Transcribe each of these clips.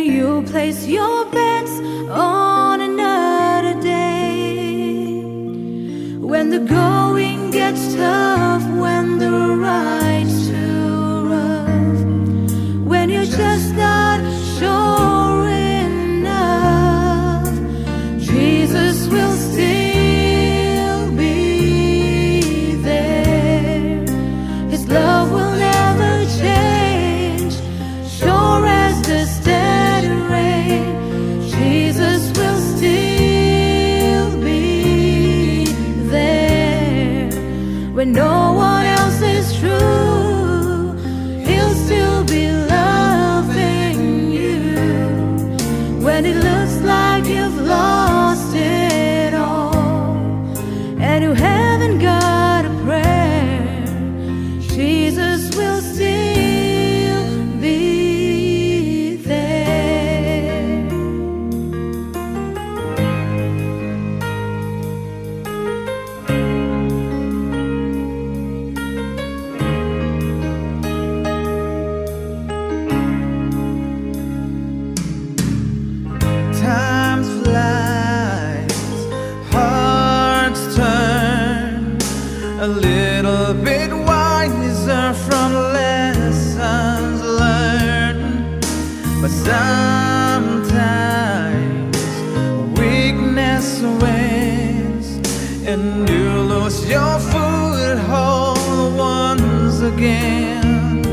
you place your bets on another day. When the going gets tough, when the ride's too rough, when you're just not sure enough, Jesus will still be there. His love will never change, sure as the steady rain. Jesus will still be there. When no one else is true, He'll still be loving you. When it looks like you've lost it all and you haven't got a prayer, Jesus will still be there. Time flies, hearts turn a little bit wiser from lessons learned. But sometimes weakness wins and you lose your foothold once again.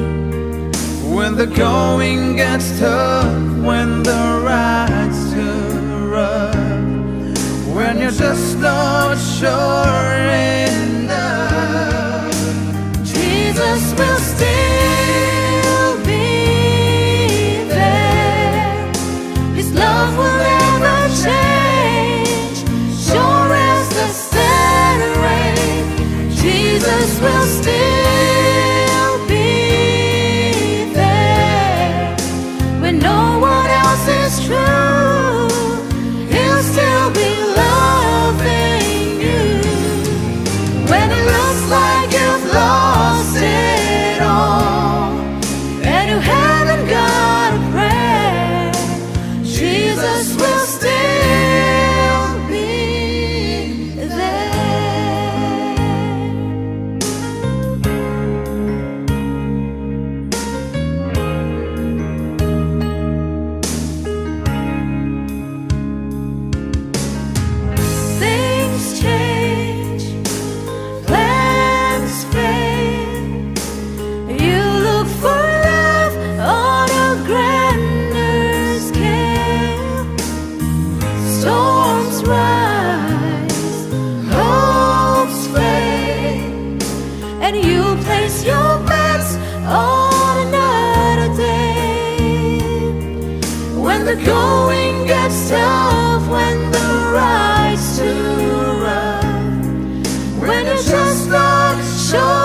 When the going gets tough, when the ride's too rough, when you're just not sure enough, Jesus will still be there. His love will never change, sure as the steady rain. Jesus will still be there. When no one else is true, He'll still be loving you. When it looks like you've lost it all and you haven't got a prayer, Jesus will still be there. Things change, plans fade. You look for love on a grander scale. Storms rise, hopes fade, and you place your bets on another day. When the going gets tough, when the ride's too rough, when you're just not sure